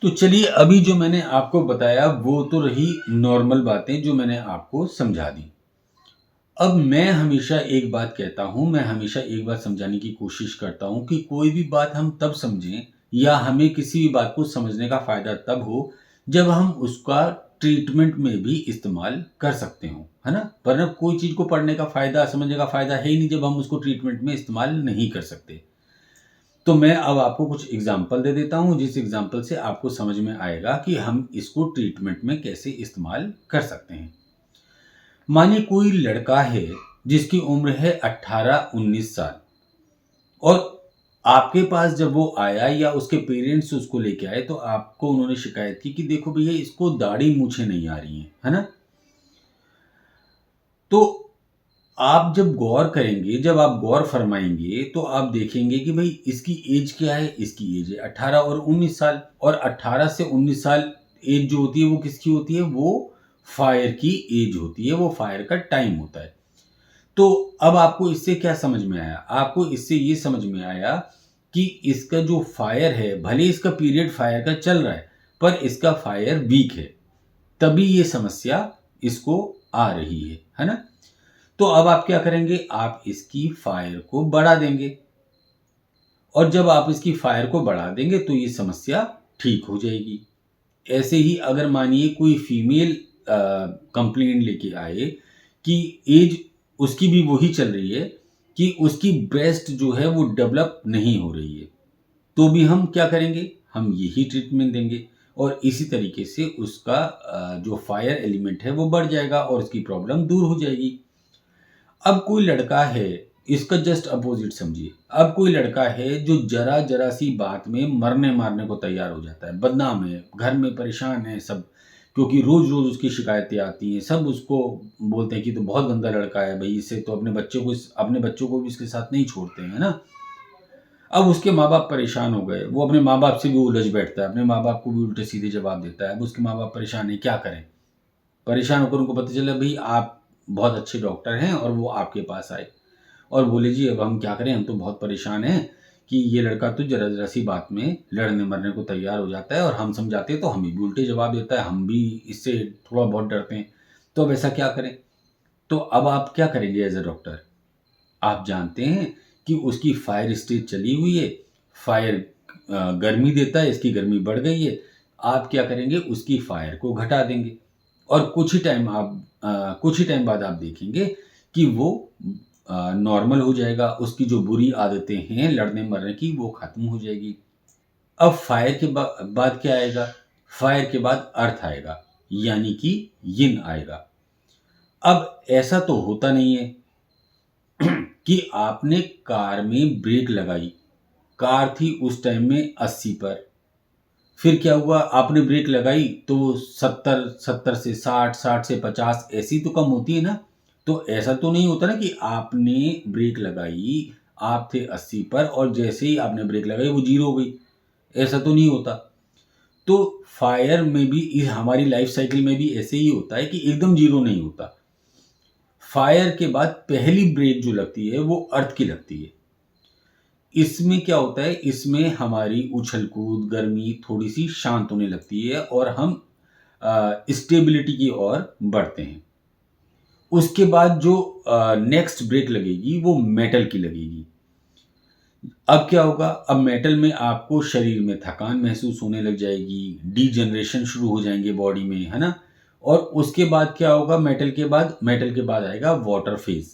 तो चलिए, अभी जो मैंने आपको बताया वो तो रही नॉर्मल बातें जो मैंने आपको समझा दी। अब मैं हमेशा एक बात कहता हूँ, मैं हमेशा एक बात समझाने की कोशिश करता हूँ कि कोई भी बात हम तब समझें या हमें किसी भी बात को समझने का फ़ायदा तब हो, जब हम उसका ट्रीटमेंट में भी इस्तेमाल कर सकते हों, है ना? वरना कोई चीज़ को पढ़ने का फ़ायदा, समझने का फ़ायदा है ही नहीं जब हम उसको ट्रीटमेंट में इस्तेमाल नहीं कर सकते। तो मैं अब आपको कुछ एग्ज़ाम्पल दे देता हूँ, जिस एग्ज़ाम्पल से आपको समझ में आएगा कि हम इसको ट्रीटमेंट में कैसे इस्तेमाल कर सकते हैं। मानिए कोई लड़का है जिसकी उम्र है 18-19 साल, और आपके पास जब वो आया या उसके पेरेंट्स उसको लेके आए तो आपको उन्होंने शिकायत की कि देखो भैया, इसको दाढ़ी मूछें नहीं आ रही हैं, है ना? तो आप जब गौर करेंगे, जब आप गौर फरमाएँगे तो आप देखेंगे कि भई इसकी एज क्या है? इसकी एज है 18 और 19 साल, और 18 से 19 साल एज जो होती है वो किसकी होती है? वो फायर की एज होती है, वो फायर का टाइम होता है। तो अब आपको इससे क्या समझ में आया? आपको इससे ये समझ में आया कि इसका जो फायर है, भले ही इसका पीरियड फायर का चल रहा है, पर इसका फायर वीक है, तभी ये समस्या इसको आ रही है ना? तो अब आप क्या करेंगे? आप इसकी फायर को बढ़ा देंगे, और जब आप इसकी फायर को बढ़ा देंगे तो ये समस्या ठीक हो जाएगी। ऐसे ही अगर मानिए कोई फीमेल कंप्लेंट लेके आए कि एज उसकी भी वही चल रही है कि उसकी ब्रेस्ट जो है वो डेवलप नहीं हो रही है, तो भी हम क्या करेंगे? हम यही ट्रीटमेंट देंगे, और इसी तरीके से उसका जो फायर एलिमेंट है वो बढ़ जाएगा और उसकी प्रॉब्लम दूर हो जाएगी। अब कोई लड़का है, इसका जस्ट अपोजिट समझिए। अब कोई लड़का है जो ज़रा-ज़रा सी बात में मरने-मारने को तैयार हो जाता है, बदनाम है, घर में परेशान है सब, क्योंकि रोज़-रोज़ उसकी शिकायतें आती हैं। सब उसको बोलते हैं कि तो बहुत गंदा लड़का है भई, इससे तो अपने बच्चों को भी इसके साथ नहीं छोड़ते हैं, है ना? अब उसके माँ-बाप परेशान हो गए, वो अपने माँ-बाप से भी उलझ बैठता है, अपने माँ-बाप को भी उल्टे-सीधे जवाब देता है। अब उसके माँ-बाप परेशान हैं, क्या करें? परेशान होकर उनको पता चला भई आप बहुत अच्छे डॉक्टर हैं, और वो आपके पास आए और बोले जी अब हम क्या करें, हम तो बहुत परेशान हैं कि ये लड़का तो ज़रा-ज़रा सी बात में लड़ने-मरने को तैयार हो जाता है, और हम समझाते हैं तो हमें भी उल्टे जवाब देता है, हम भी इससे थोड़ा बहुत डरते हैं। तो अब ऐसा क्या करें? तो अब आप क्या करेंगे एज़ अ डॉक्टर? आप जानते हैं कि उसकी फायर स्टेज चली हुई है, फायर गर्मी देता है, इसकी गर्मी बढ़ गई है। आप क्या करेंगे? उसकी फायर को घटा देंगे, और कुछ ही टाइम बाद आप देखेंगे कि वो नॉर्मल हो जाएगा, उसकी जो बुरी आदतें हैं लड़ने-मरने की वो ख़त्म हो जाएगी। अब फायर के बाद क्या आएगा? फायर के बाद अर्थ आएगा, यानी कि यिन आएगा। अब ऐसा तो होता नहीं है कि आपने कार में ब्रेक लगाई, कार थी उस टाइम में 80 पर, फिर क्या हुआ? आपने ब्रेक लगाई तो 70, 70 से 60, 60 से 50 ऐसी तो कम होती है ना? तो ऐसा तो नहीं होता ना कि आपने ब्रेक लगाई, आप थे 80 पर और जैसे ही आपने ब्रेक लगाई वो 0 हो गई, ऐसा तो नहीं होता। तो फायर में भी हमारी लाइफ साइकिल में भी ऐसे ही होता है कि एकदम 0 नहीं होता। फायर के बाद पहली ब्रेक जो लगती है वो अर्थ की लगती है। इसमें क्या होता है, इसमें हमारी उछल-कूद, गर्मी थोड़ी-सी शांत होने लगती है और हम स्टेबिलिटी की ओर बढ़ते हैं। उसके बाद जो नेक्स्ट ब्रेक लगेगी वो मेटल की लगेगी। अब क्या होगा? अब मेटल में आपको शरीर में थकान महसूस होने लग जाएगी, डीजनरेशन शुरू हो जाएँगे बॉडी में, है ना? और उसके बाद क्या होगा? मेटल के बाद आएगा वाटर फेज़।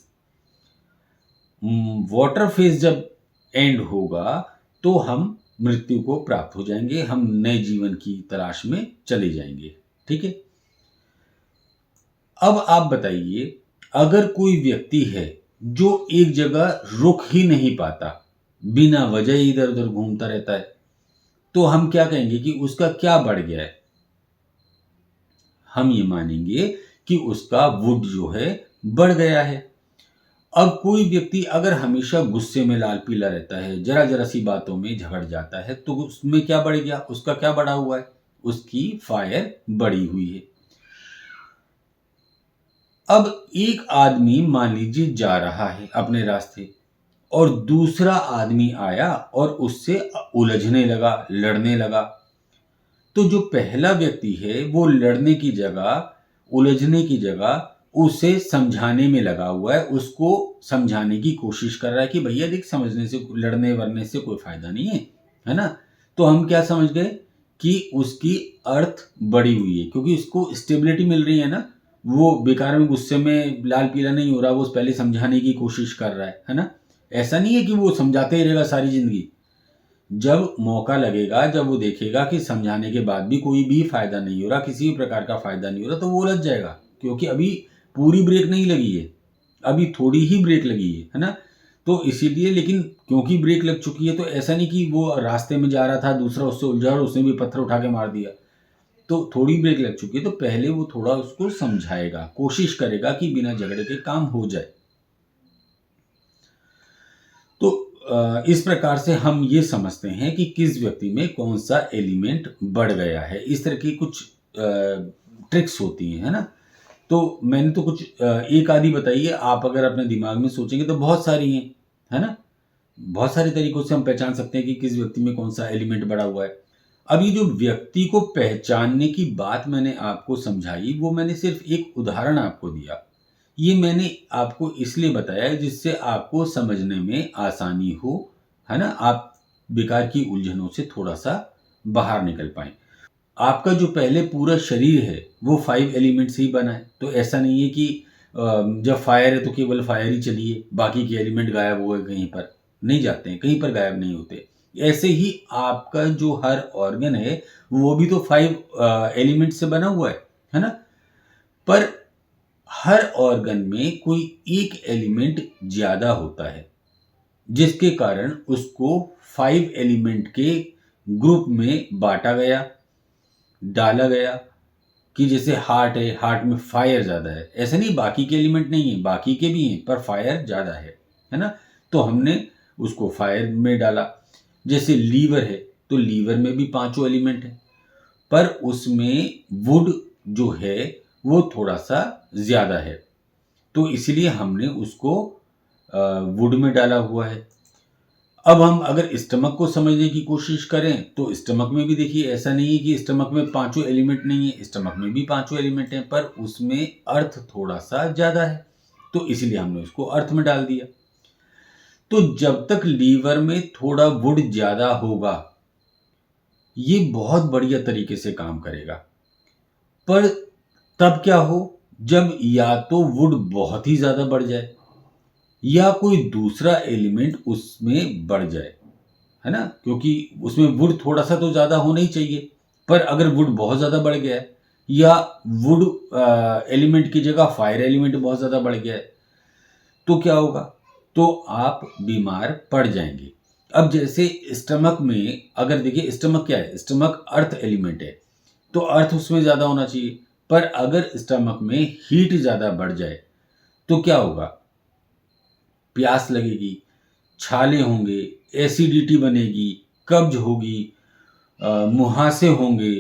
वाटर फेज़ जब एंड होगा, तो हम मृत्यु को प्राप्त हो जाएँगे, हम नए जीवन की तलाश में चले जाएँगे, ठीक है? अब आप बताइए, अगर कोई व्यक्ति है, जो एक जगह रुक ही नहीं पाता, बिना वजह इधर-उधर घूमता रहता है, तो हम क्या कहेंगे कि उसका क्या बढ़ गया है? हम ये मानेंगे कि उसका वुड जो है, बढ़ गया है। अब कोई व्यक्ति अगर हमेशा गुस्से में लाल-पीला रहता है, ज़रा-ज़रा सी बातों में झगड़ जाता है, तो उसमें क्या बढ़ गया? उसका क्या बढ़ा हुआ है? उसकी फायर बढ़ी हुई है। अब एक आदमी मान लीजिए जा रहा है अपने रास्ते, और दूसरा आदमी आया और उससे उलझने लगा, लड़ने लगा। तो जो पहला व्यक्ति है वो लड़ने की जगह, उलझने की जगह उसे समझाने में लगा हुआ है, उसको समझाने की कोशिश कर रहा है कि भैया देख, समझने से, लड़ने वरने से कोई फायदा नहीं है ना। तो हम क्या समझ गए कि उसकी अर्थ बढ़ी हुई है, क्योंकि उसको स्टेबिलिटी मिल रही है ना, वो बेकार में गुस्से में लाल पीला नहीं हो रहा, वो पहले समझाने की कोशिश कर रहा है ना। ऐसा नहीं है कि वो समझाते ही रहेगा सारी जिंदगी। जब मौका लगेगा, जब वो देखेगा कि समझाने के बाद भी कोई भी फायदा नहीं हो रहा, किसी भी प्रकार का फायदा नहीं हो रहा, तो वो उलझ जाएगा, क्योंकि अभी पूरी ब्रेक नहीं लगी है, अभी थोड़ी ही ब्रेक लगी है ना। तो इसीलिए, लेकिन क्योंकि ब्रेक लग चुकी है, तो ऐसा नहीं कि वो रास्ते में जा रहा था, दूसरा उससे उलझा और उसने भी पत्थर उठा के मार दिया। तो थोड़ी ब्रेक लग चुकी है, तो पहले वो थोड़ा उसको समझाएगा, कोशिश करेगा कि बिना झगड़े के काम हो जाए। तो इस प्रकार से हम ये समझते हैं कि किस व्यक्ति में कौन सा एलिमेंट बढ़ गया है। इस तरह की कुछ ट्रिक्स होती हैं, है ना। तो मैंने तो कुछ एक आधी बताई है, आप अगर अपने दिमाग में सोचेंगे तो बहुत सारी हैं, है ना। बहुत सारे तरीकों से हम पहचान सकते हैं कि किस व्यक्ति में कौन सा एलिमेंट बढ़ा हुआ है। अब ये जो व्यक्ति को पहचानने की बात मैंने आपको समझाई, वो मैंने सिर्फ एक उदाहरण आपको दिया। ये मैंने आपको इसलिए बताया जिससे आपको समझने में आसानी हो, है ना। आप बेकार की उलझनों से थोड़ा सा बाहर निकल पाएं। आपका जो पहले पूरा शरीर है वो 5 एलिमेंट से ही बना है, तो ऐसा नहीं है कि जब फायर है तो केवल फायर ही चलिए, बाकी के एलिमेंट गायब हो गए, कहीं पर नहीं जाते हैं, कहीं पर गायब नहीं होते। ऐसे ही आपका जो हर ऑर्गन है वो भी तो 5 एलिमेंट से बना हुआ है ना। पर हर ऑर्गन में कोई एक एलिमेंट ज्यादा होता है, जिसके कारण उसको 5 एलिमेंट के ग्रुप में बांटा गया, डाला गया। कि जैसे हार्ट है, हार्ट में फायर ज्यादा है, ऐसे नहीं बाकी के एलिमेंट नहीं है, बाकी के भी हैं, पर फायर ज्यादा है ना। तो हमने उसको फायर में डाला। जैसे लीवर है, तो लीवर में भी 5 एलिमेंट है, पर उसमें वुड जो है वो थोड़ा सा ज्यादा है, तो इसलिए हमने उसको वुड में डाला हुआ है। अब हम अगर स्टमक को समझने की कोशिश करें, तो स्टमक में भी देखिए, ऐसा नहीं है कि स्टमक में 5 एलिमेंट नहीं है, स्टमक में भी 5 एलिमेंट हैं, पर उसमें अर्थ थोड़ा सा ज्यादा है, तो इसलिए हमने उसको अर्थ में डाल दिया। तो जब तक लीवर में थोड़ा वुड ज्यादा होगा, ये बहुत बढ़िया तरीके से काम करेगा। पर तब क्या हो, जब या तो वुड बहुत ही ज्यादा बढ़ जाए, या कोई दूसरा एलिमेंट उसमें बढ़ जाए, है ना। क्योंकि उसमें वुड थोड़ा सा तो ज्यादा होना ही चाहिए, पर अगर वुड बहुत ज्यादा बढ़ गया है, या वुड एलिमेंट की जगह फायर एलिमेंट बहुत ज्यादा बढ़ गया है, तो क्या होगा, तो आप बीमार पड़ जाएंगे। अब जैसे स्टमक में, अगर देखिए स्टमक क्या है, स्टमक अर्थ एलिमेंट है, तो अर्थ उसमें ज्यादा होना चाहिए, पर अगर स्टमक में हीट ज्यादा बढ़ जाए तो क्या होगा, प्यास लगेगी, छाले होंगे, एसिडिटी बनेगी, कब्ज होगी, मुहासे होंगे,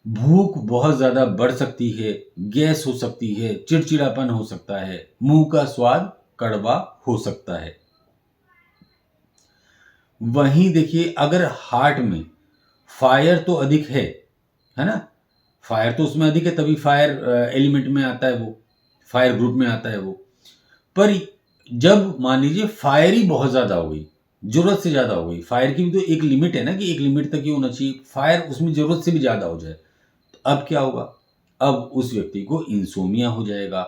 भूख बहुत ज्यादा बढ़ सकती है, गैस हो सकती है, चिड़चिड़ापन हो सकता है, मुंह का स्वाद कड़वा हो सकता है। वहीं देखिए, अगर हार्ट में फायर तो अधिक है ना, फायर तो उसमें अधिक है, तभी फायर एलिमेंट में आता है, वो फायर ग्रुप में आता है वो। पर जब मान लीजिए फायर ही बहुत ज्यादा हो गई, जरूरत से ज्यादा हो गई, फायर की भी तो एक लिमिट है ना, कि एक लिमिट तक ही होना चाहिए, फायर उसमें जरूरत से भी ज्यादा हो जाए, तो अब क्या होगा, अब उस व्यक्ति को इंसोमिया हो जाएगा,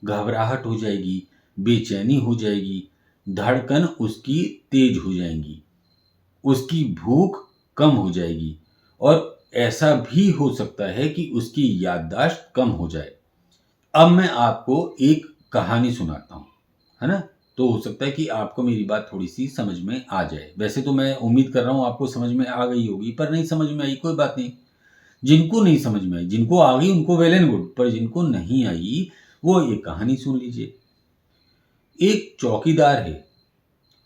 घबराहट हो जाएगी, बेचैनी हो जाएगी, धड़कन उसकी तेज हो जाएंगी, उसकी भूख कम हो जाएगी, और ऐसा भी हो सकता है कि उसकी याददाश्त कम हो जाए। अब मैं आपको एक कहानी सुनाता हूँ, है ना। तो हो सकता है कि आपको मेरी बात थोड़ी सी समझ में आ जाए। वैसे तो मैं उम्मीद कर रहा हूँ आपको समझ में आ गई होगी, पर नहीं समझ में आई कोई बात नहीं। जिनको नहीं समझ में आई, जिनको आ गई उनको वेल एंड गुड, पर जिनको नहीं आई वो एक कहानी सुन लीजिए। एक चौकीदार है,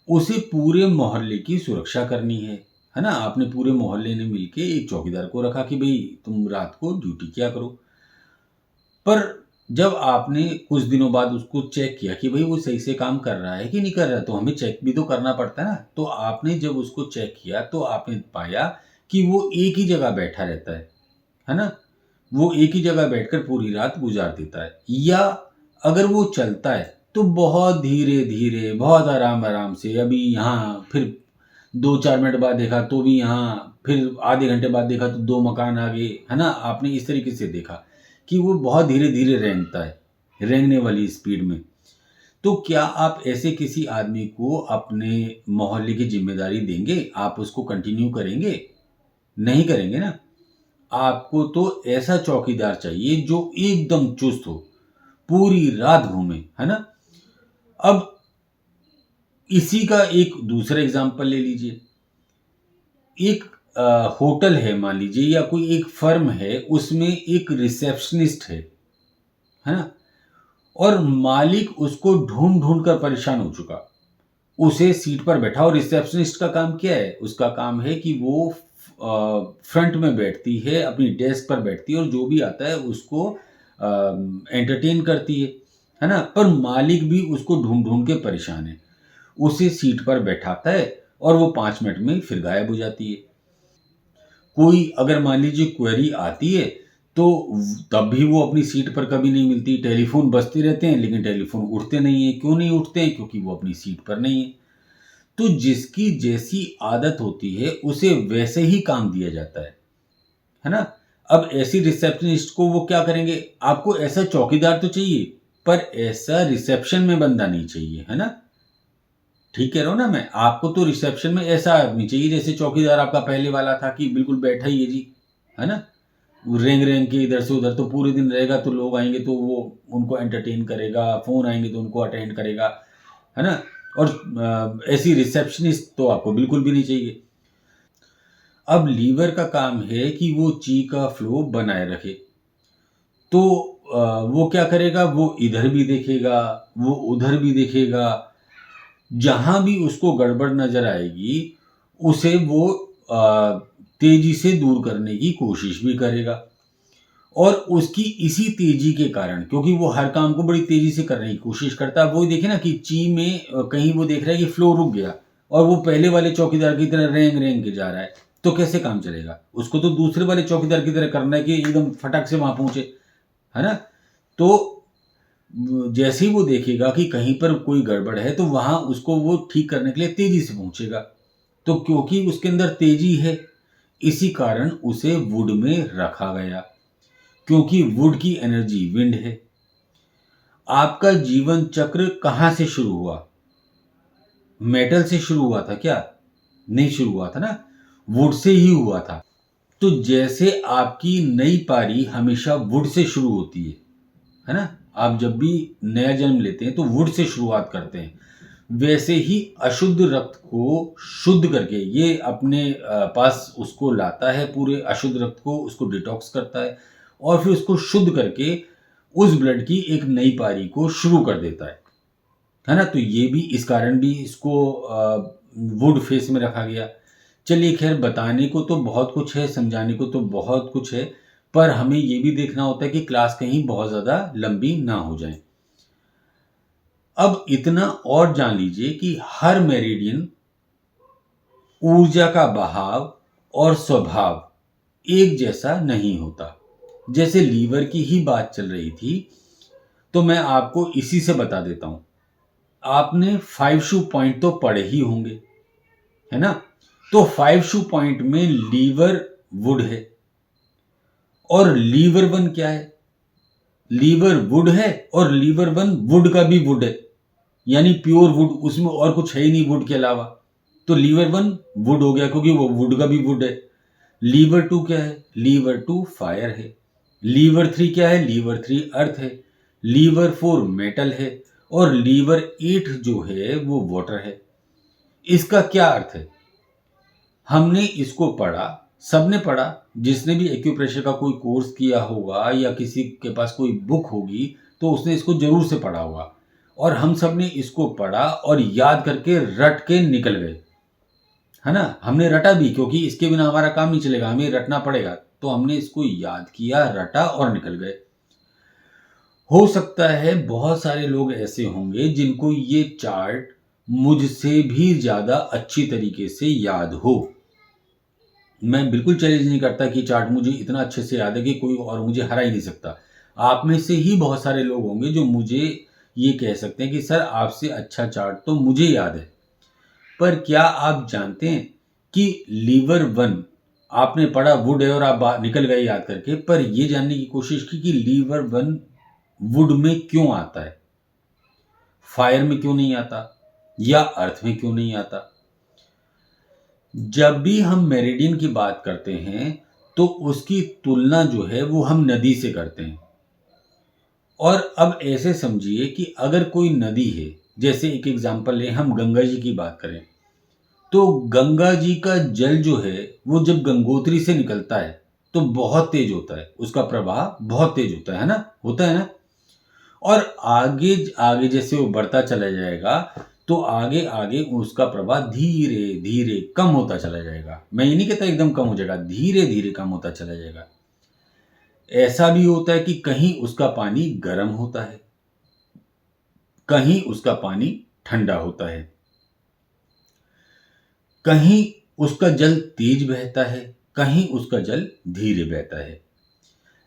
उसे पूरे मोहल्ले की सुरक्षा करनी है ना। आपने पूरे मोहल्ले ने मिलके एक चौकीदार को रखा कि भाई तुम रात को ड्यूटी किया करो। पर जब आपने कुछ दिनों बाद उसको चेक किया कि भाई वो सही से काम कर रहा है कि नहीं कर रहा है, तो हमें चेक भी तो करना पड़ता है ना। तो आपने जब उसको चेक किया तो आपने पाया कि वो एक ही जगह बैठा रहता है, है ना? वो एक ही जगह बैठकर पूरी रात गुजार देता है। या अगर वो चलता है तो बहुत धीरे-धीरे, बहुत आराम-आराम से, अभी यहाँ, फिर 2-4 मिनट बाद देखा तो भी यहाँ, फिर आधे घंटे बाद देखा तो 2 मकान आगे, है ना? आपने इस तरीके से देखा कि वो बहुत धीरे-धीरे रेंगता है, रेंगने वाली स्पीड में। तो क्या आप ऐसे किसी आदमी को अपने मोहल्ले की ज़िम्मेदारी देंगे? आप उसको कंटिन्यू करेंगे? नहीं करेंगे ना। आपको तो ऐसा चौकीदार चाहिए जो एकदम चुस्त हो, पूरी रात घूमे, है ना? अब इसी का एक दूसरा एग्ज़ाम्पल ले लीजिए। एक होटल है मान लीजिए, या कोई एक फ़र्म है, उसमें एक रिसेप्शनिस्ट है ना? और मालिक उसको ढूँढ-ढूँढ कर परेशान हो चुका। उसे सीट पर बैठा, और रिसेप्शनिस्ट का काम क्या है? उसका काम है कि वो फ्रंट में बैठती है, अपनी डेस्क पर बैठती है और जो भी आता है उसको एंटरटेन करती है ना? पर मालिक भी उसको ढूँढ-ढूँढ के परेशान है। उसे सीट पर बैठाता है और वो 5 मिनट में फिर गायब हो जाती है। कोई अगर मान लीजिए क्वेरी आती है, तो तब भी वो अपनी सीट पर कभी नहीं मिलती। टेलीफ़ोन बजते रहते हैं, लेकिन टेलीफ़ोन उठते नहीं हैं। क्यों नहीं उठते हैं? क्योंकि वो अपनी सीट पर नहीं है। तो जिसकी जैसी आदत होती है, उसे वैसे ही काम दिया जाता है ना? अब ऐसी रिसेप्शनिस्ट को वो क्या करेंगे? आपको ऐसा चौकीदार तो चाहिए, पर ऐसा रिसेप्शन में बंदा नहीं चाहिए, है ना? ठीक कह रहा हूँ ना मैं? आपको तो रिसेप्शन में ऐसा आदमी चाहिए, जैसे चौकीदार आपका पहले वाला था कि बिल्कुल बैठा ही है जी, है ना? वो रेंग-रेंग के इधर से उधर तो पूरे दिन रहेगा, तो लोग आएँगे तो वो उनको एंटरटेन करेगा, फ़ोन आएँगे तो उनको अटेंड करेगा, है ना? और ऐसी रिसेप्शनिस्ट तो आपको बिल्कुल भी नहीं चाहिए। अब लीवर का काम है कि वो ची का फ्लो बनाए रखे। तो वो क्या करेगा? वो इधर भी देखेगा, वो उधर भी देखेगा। जहाँ भी उसको गड़बड़ नज़र आएगी, उसे वो तेज़ी से दूर करने की कोशिश भी करेगा। और उसकी इसी तेज़ी के कारण, क्योंकि वो हर काम को बड़ी तेज़ी से करने की कोशिश करता है। वो देखिए ना कि ची में कहीं वो देख रहा है कि फ्लो रुक गया और वो पहले वाले चौकीदार की तरह रेंग-रेंग के जा रहा है, तो कैसे काम चलेगा? उसको तो दूसरे वाले चौकीदार की तरह करना है कि एकदम फटाक से वहाँ पहुँचे, है ना? तो जैसे ही वो देखेगा कि कहीं पर कोई गड़बड़ है, तो वहाँ उसको वो ठीक करने के लिए तेज़ी से पहुँचेगा। तो क्योंकि उसके अंदर तेज़ी है, इसी कारण उसे वुड में रखा गया, क्योंकि वुड की एनर्जी विंड है। आपका जीवन चक्र कहाँ से शुरू हुआ? मेटल से शुरू हुआ था क्या? नहीं शुरू हुआ था ना, वुड से ही हुआ था। तो जैसे आपकी नई पारी हमेशा वुड से शुरू होती है ना? आप जब भी नया जन्म लेते हैं तो वुड से शुरुआत करते हैं। वैसे ही अशुद्ध रक्त को शुद्ध करके ये अपने पास उसको लाता है, पूरे अशुद्ध रक्त को उसको डिटॉक्स करता है और फिर उसको शुद्ध करके उस ब्लड की एक नई पारी को शुरू कर देता है ना? तो ये भी इस कारण भी इसको वुड फेस में रखा गया। चलिए खैर, बताने को तो बहुत कुछ है, समझाने को तो बहुत कुछ है, पर हमें ये भी देखना होता है कि क्लास कहीं बहुत ज़्यादा लंबी ना हो जाए। अब इतना और जान लीजिए कि हर मेरिडियन, ऊर्जा का बहाव और स्वभाव एक जैसा नहीं होता। जैसे लीवर की ही बात चल रही थी, तो मैं आपको इसी से बता देता हूँ। आपने 5 शू पॉइंट तो पढ़े ही होंगे, है ना? तो 5 शू पॉइंट में लीवर वुड है और लीवर वन क्या है? लीवर वुड है और लीवर वन वुड का भी वुड है, यानी प्योर वुड, उसमें और कुछ है ही नहीं वुड के अलावा। तो लीवर वन वुड हो गया क्योंकि वो वुड का भी वुड है। लीवर टू क्या है? लीवर टू फायर है। लीवर थ्री क्या है? लीवर थ्री अर्थ है। लीवर फोर मेटल है और लीवर एट जो है वो वाटर है। इसका क्या अर्थ है? हमने इसको पढ़ा, सबने पढ़ा, जिसने भी एक्यूप्रेशर का कोई कोर्स किया होगा या किसी के पास कोई बुक होगी तो उसने इसको जरूर से पढ़ा होगा। और हम सब ने इसको पढ़ा और याद करके रट के निकल गए, है ना? हमने रटा भी, क्योंकि इसके बिना हमारा काम नहीं चलेगा, हमें रटना पड़ेगा। तो हमने इसको याद किया, रटा और निकल गए। हो सकता है बहुत सारे लोग ऐसे होंगे जिनको ये चार्ट मुझसे भी ज़्यादा अच्छी तरीके से याद हो। मैं बिल्कुल चैलेंज नहीं करता कि चार्ट मुझे इतना अच्छे से याद है कि कोई और मुझे हरा ही नहीं सकता। आप में से ही बहुत सारे लोग होंगे जो मुझे ये कह सकते हैं कि सर आपसे अच्छा चार्ट तो मुझे याद है। पर क्या आप जानते हैं कि लीवर वन आपने पढ़ा वुड है और आप निकल गए याद करके, पर ये जानने की कोशिश की कि लीवर वन वुड में क्यों आता है, फायर में क्यों नहीं आता या अर्थ में क्यों नहीं आता। जब भी हम मेरिडियन की बात करते हैं तो उसकी तुलना जो है वो हम नदी से करते हैं। और अब ऐसे समझिए कि अगर कोई नदी है, जैसे एक एग्जांपल लें, हम गंगा जी की बात करें, तो गंगा जी का जल जो है वो जब गंगोत्री से निकलता है तो बहुत तेज होता है, उसका प्रवाह बहुत तेज होता है ना, होता है ना। और आगे आगे जैसे वो बढ़ता चला जाएगा तो आगे आगे उसका प्रवाह धीरे धीरे कम होता चला जाएगा। मैं ये नहीं कहता एकदम कम हो जाएगा, धीरे धीरे कम होता चला जाएगा। ऐसा भी होता है कि कहीं उसका पानी गर्म होता है, कहीं उसका पानी ठंडा होता है, कहीं उसका जल तेज बहता है, कहीं उसका जल धीरे बहता है।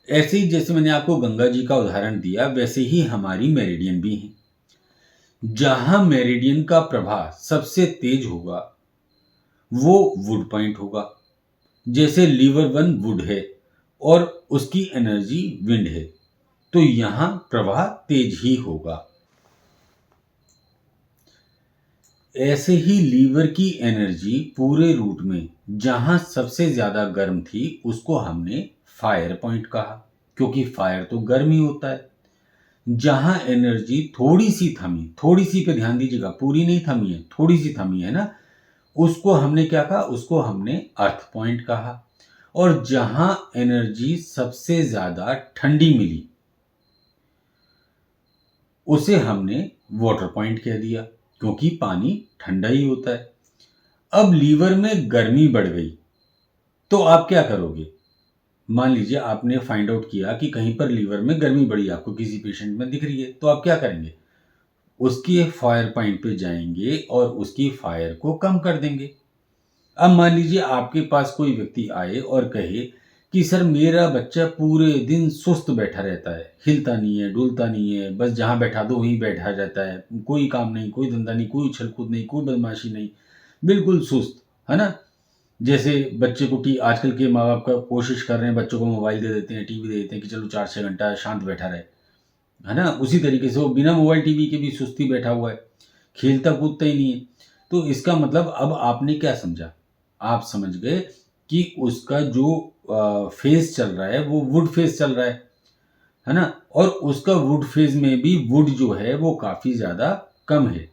ऐसे ही जैसे मैंने आपको गंगा जी का उदाहरण दिया, वैसे ही हमारी मेरिडियन भी हैं। जहां मेरिडियन का प्रवाह सबसे तेज होगा वो वुड पॉइंट होगा। जैसे लीवर वन वुड है और उसकी एनर्जी विंड है, तो यहां प्रवाह तेज ही होगा। ऐसे ही लीवर की एनर्जी पूरे रूट में जहां सबसे ज्यादा गर्म थी उसको हमने फायर पॉइंट कहा, क्योंकि फायर तो गर्म ही होता है। जहां एनर्जी थोड़ी सी थमी, थोड़ी सी पे ध्यान दीजिएगा, पूरी नहीं थमी है, थोड़ी सी थमी है ना, उसको हमने क्या कहा, उसको हमने अर्थ पॉइंट कहा। और जहां एनर्जी सबसे ज्यादा ठंडी मिली उसे हमने वाटर पॉइंट कह दिया, क्योंकि पानी ठंडा ही होता है। अब लीवर में गर्मी बढ़ गई तो आप क्या करोगे। मान लीजिए आपने फाइंड आउट किया कि कहीं पर लीवर में गर्मी बढ़ी, आपको किसी पेशेंट में दिख रही है, तो आप क्या करेंगे, उसकी फायर पॉइंट पे जाएंगे और उसकी फायर को कम कर देंगे। अब मान लीजिए आपके पास कोई व्यक्ति आए और कहे कि सर मेरा बच्चा पूरे दिन सुस्त बैठा रहता है, हिलता नहीं है, डुलता नहीं है, बस जहाँ बैठा दो वहीं बैठा रहता है, कोई काम नहीं, कोई धंधा नहीं, कोई उछल कूद नहीं, कोई बदमाशी नहीं, बिल्कुल सुस्त, है ना। जैसे बच्चे को आजकल के माँ बाप का कोशिश कर रहे हैं, बच्चों को मोबाइल दे देते हैं, टीवी दे देते हैं कि चलो 4-6 घंटा शांत बैठा रहे, है ना। उसी तरीके से वो बिना मोबाइल टीवी के भी सुस्ती बैठा हुआ है, खेलता कूदता ही नहीं है। तो इसका मतलब अब आपने क्या समझा, आप समझ गए कि उसका जो फेज चल रहा है वो वुड फेज चल रहा है ना। और उसका वुड फेज में भी वुड जो है वो काफी ज्यादा कम है।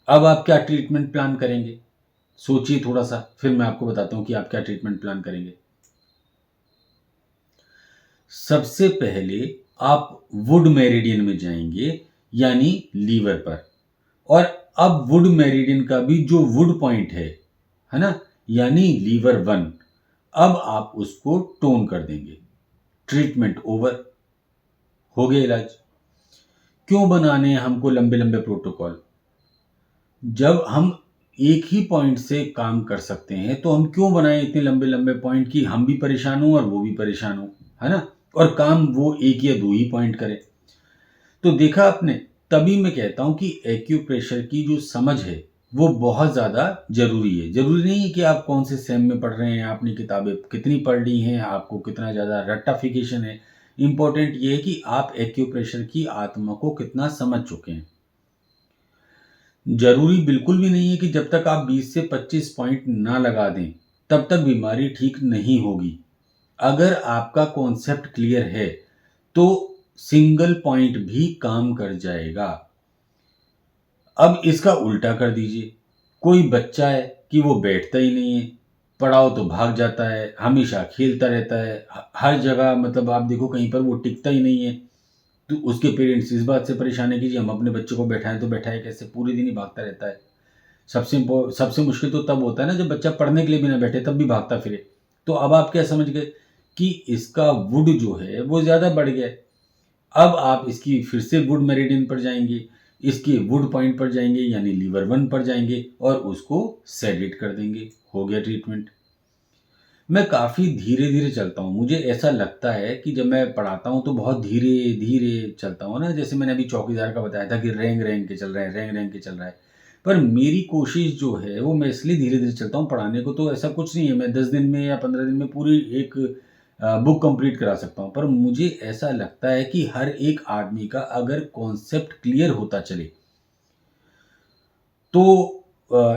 अब आप क्या ट्रीटमेंट प्लान करेंगे, सोचिए थोड़ा सा, फिर मैं आपको बताता हूं कि आप क्या ट्रीटमेंट प्लान करेंगे। सबसे पहले आप वुड मेरिडियन में जाएंगे, यानी लीवर पर। और अब वुड मेरिडियन का भी जो वुड पॉइंट है ना, यानी लीवर वन, अब आप उसको टोन कर देंगे। ट्रीटमेंट ओवर, हो गया इलाज। क्यों बनाने हैं हमको लंबे लंबे प्रोटोकॉल, जब हम एक ही पॉइंट से काम कर सकते हैं तो हम क्यों बनाएं इतने लंबे लंबे पॉइंट कि हम भी परेशान हो और वो भी परेशान हो, है ना। और काम वो एक या दो ही पॉइंट करे। तो देखा आपने, तभी मैं कहता हूं कि एक्यूप्रेशर की जो समझ है वो बहुत ज़्यादा जरूरी है। जरूरी नहीं है कि आप कौन से सेम में पढ़ रहे हैं, आपने किताबें कितनी पढ़ ली हैं, आपको कितना ज़्यादा रट्टाफिकेशन है। इंपॉर्टेंट ये है कि आप एक्यूप्रेशर की आत्मा को कितना समझ चुके हैं। जरूरी बिल्कुल भी नहीं है कि जब तक आप 20 से 25 पॉइंट ना लगा दें तब तक बीमारी ठीक नहीं होगी। अगर आपका कॉन्सेप्ट क्लियर है तो सिंगल पॉइंट भी काम कर जाएगा। अब इसका उल्टा कर दीजिए, कोई बच्चा है कि वो बैठता ही नहीं है, पढ़ाओ तो भाग जाता है, हमेशा खेलता रहता है, हर जगह मतलब आप देखो कहीं पर वो टिकता ही नहीं है। तो उसके पेरेंट्स इस बात से परेशान है कि जी हम अपने बच्चे को बैठाएं तो बैठाएं कैसे, पूरे दिन ही भागता रहता है। सबसे मुश्किल तो तब होता है ना जब बच्चा पढ़ने के लिए भी ना बैठे तब भी भागता फिरे। तो अब आप क्या समझ गए कि इसका वुड जो है वो ज़्यादा बढ़ गया है। अब आप इसकी फिर से वुड मेरिडियन पर जाएंगे, इसके वुड पॉइंट पर जाएंगे यानी लीवर वन पर जाएंगे और उसको सेडेट कर देंगे, हो गया ट्रीटमेंट। मैं काफ़ी धीरे-धीरे चलता हूँ। मुझे ऐसा लगता है कि जब मैं पढ़ाता हूँ तो बहुत धीरे-धीरे चलता हूँ ना, जैसे मैंने अभी चौकीदार का बताया था कि रेंग-रेंग के चल रहा है, रेंग-रेंग के चल रहा है। पर मेरी कोशिश जो है वो मैं इसलिए धीरे-धीरे चलता हूँ, पढ़ाने को तो ऐसा कुछ नहीं है, मैं 10 दिन में या 15 दिन में पूरी एक बुक कंप्लीट करा सकता हूँ। पर मुझे ऐसा लगता है कि हर एक आदमी का अगर कॉन्सेप्ट क्लियर होता चले तो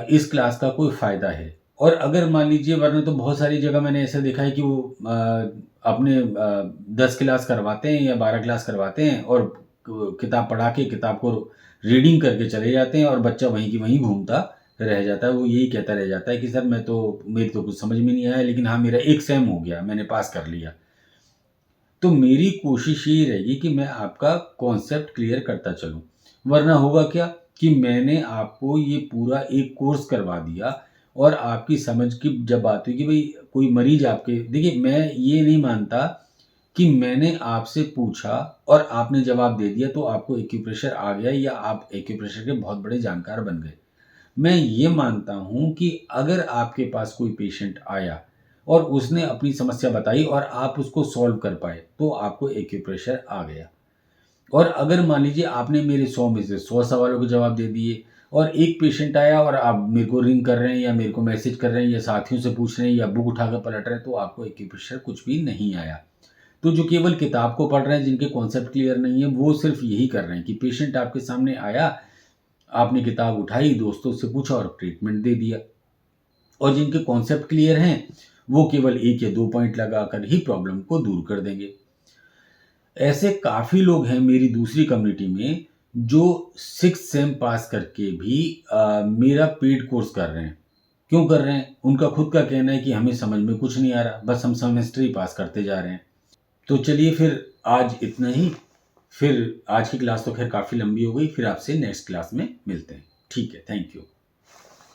इस क्लास का कोई फ़ायदा है। और अगर मान लीजिए, वरना तो बहुत सारी जगह मैंने ऐसा देखा है कि वो अपने 10 क्लास करवाते हैं या 12 क्लास करवाते हैं और किताब पढ़ा के किताब को रीडिंग करके चले जाते हैं और बच्चा वहीं की वहीं घूमता रह जाता है। वो यही कहता रह जाता है कि सर मेरी तो कुछ समझ में नहीं आया, लेकिन हाँ, मेरा एक सेम हो गया, मैंने पास कर लिया। तो मेरी कोशिश यही रहेगी कि मैं आपका कॉन्सेप्ट क्लियर करता चलूँ। वरना होगा क्या कि मैंने आपको ये पूरा एक कोर्स करवा दिया और आपकी समझ की जब बात हुई कि भई कोई मरीज़ आपके, देखिए मैं ये नहीं मानता कि मैंने आपसे पूछा और आपने जवाब दे दिया तो आपको एक्यूप्रेशर आ गया या आप एक्यूप्रेशर के बहुत बड़े जानकार बन गए। मैं ये मानता हूँ कि अगर आपके पास कोई पेशेंट आया और उसने अपनी समस्या बताई और आप उसको सॉल्व कर पाए, तो आपको एक्यूप्रेशर आ गया। और अगर मान लीजिए आपने मेरे 100 में से 100 सवालों के जवाब दे दिए और एक पेशेंट आया और आप मेरे को रिंग कर रहे हैं या मेरे को मैसेज कर रहे हैं या साथियों से पूछ रहे हैं या बुक उठाकर पलट रहे हैं, तो आपको एक्यूप्रेशर कुछ भी नहीं आया। तो जो केवल किताब को पढ़ रहे हैं, जिनके कॉन्सेप्ट क्लियर नहीं है, वो सिर्फ यही कर रहे हैं कि पेशेंट आपके सामने आया, आपने किताब उठाई, दोस्तों से पूछा और ट्रीटमेंट दे दिया। और जिनके कॉन्सेप्ट क्लियर हैं, वो केवल 1 या 2 पॉइंट लगाकर ही प्रॉब्लम को दूर कर देंगे। ऐसे काफ़ी लोग हैं मेरी दूसरी कम्युनिटी में जो 6th सेम पास करके भी मेरा पेड कोर्स कर रहे हैं। क्यों कर रहे हैं? उनका खुद का कहना है कि हमें समझ में कुछ नहीं आ रहा, बस हम सेमेस्टर ही पास करते जा रहे हैं। तो चलिए फिर आज इतना ही। फिर आज की क्लास तो ख़ैर काफ़ी लंबी हो गई, फिर आपसे नेक्स्ट क्लास में मिलते हैं। ठीक है, थैंक यू।